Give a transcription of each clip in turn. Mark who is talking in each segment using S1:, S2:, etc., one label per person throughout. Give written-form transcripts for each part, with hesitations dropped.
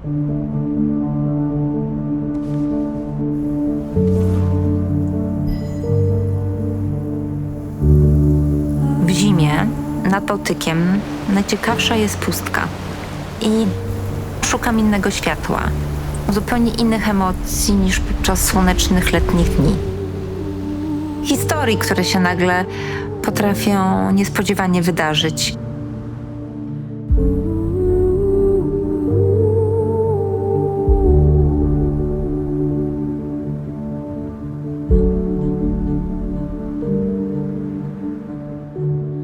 S1: W zimie nad Bałtykiem najciekawsza jest pustka i szukam innego światła, zupełnie innych emocji niż podczas słonecznych letnich dni. Historii, które się nagle potrafią niespodziewanie wydarzyć.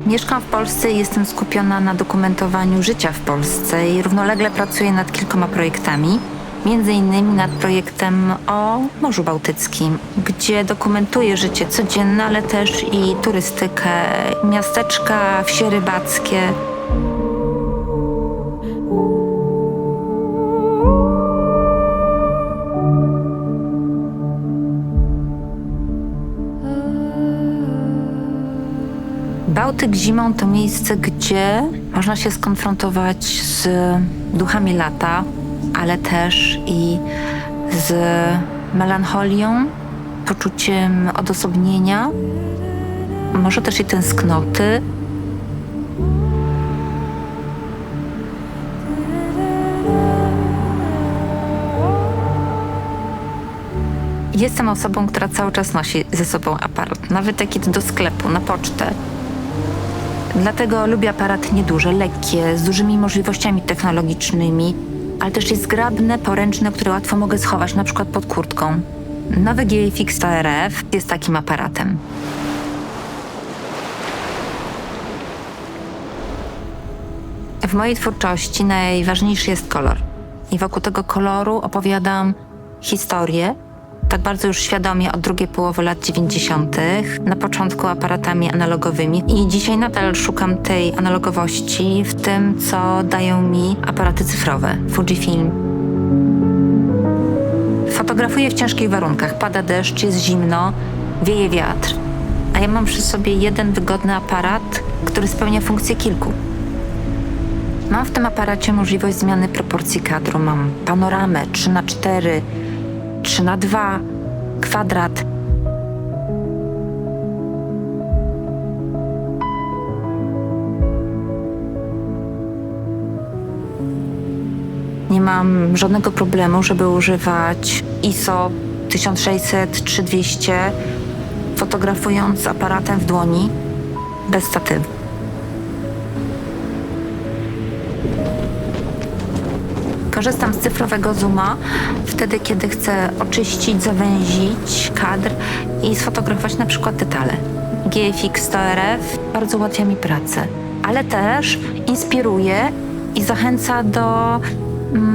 S1: Mieszkam w Polsce i jestem skupiona na dokumentowaniu życia w Polsce i równolegle pracuję nad kilkoma projektami. Między innymi nad projektem o Morzu Bałtyckim, gdzie dokumentuję życie codzienne, ale też i turystykę, miasteczka, wsie rybackie. Bałtyk zimą to miejsce, gdzie można się skonfrontować z duchami lata, ale też i z melancholią, poczuciem odosobnienia, może też i tęsknoty. Jestem osobą, która cały czas nosi ze sobą aparat, nawet jak idę do sklepu, na pocztę. Dlatego lubię aparaty nieduże, lekkie, z dużymi możliwościami technologicznymi, ale też jest zgrabne, poręczne, które łatwo mogę schować, na przykład pod kurtką. Nowy GFX 100 RF jest takim aparatem. W mojej twórczości najważniejszy jest kolor. I wokół tego koloru opowiadam historię, tak bardzo już świadomie od drugiej połowy lat 90., na początku aparatami analogowymi. I dzisiaj nadal szukam tej analogowości w tym, co dają mi aparaty cyfrowe, Fujifilm. Fotografuję w ciężkich warunkach. Pada deszcz, jest zimno, wieje wiatr. A ja mam przy sobie jeden wygodny aparat, który spełnia funkcję kilku. Mam w tym aparacie możliwość zmiany proporcji kadru. Mam panoramę 3:4, 3:2, kwadrat. Nie mam żadnego problemu, żeby używać ISO 1600, 3200, fotografując aparatem w dłoni, bez statywu. Korzystam z cyfrowego zooma wtedy, kiedy chcę oczyścić, zawęzić kadr i sfotografować na przykład detale. GFX 100 RF bardzo ułatwia mi pracę, ale też inspiruje i zachęca do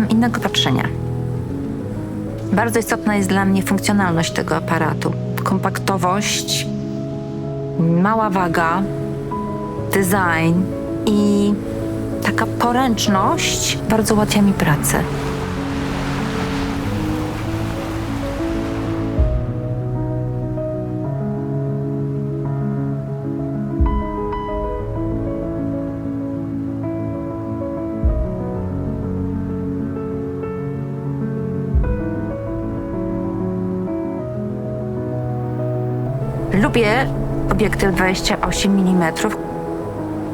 S1: innego patrzenia. Bardzo istotna jest dla mnie funkcjonalność tego aparatu. Kompaktowość, mała waga, design i taka poręczność bardzo ułatwia mi pracę. Lubię obiektyw 28 mm.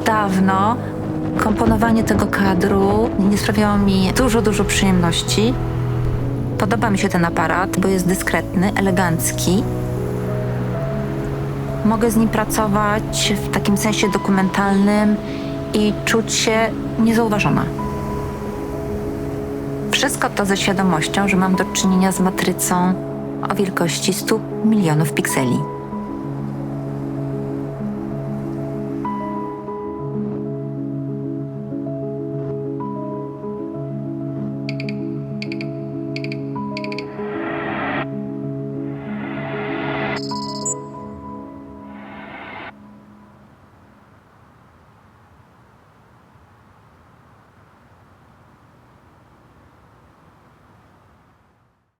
S1: Dawno komponowanie tego kadru nie sprawiało mi dużo przyjemności. Podoba mi się ten aparat, bo jest dyskretny, elegancki. Mogę z nim pracować w takim sensie dokumentalnym i czuć się niezauważona. Wszystko to ze świadomością, że mam do czynienia z matrycą o wielkości 100 milionów pikseli.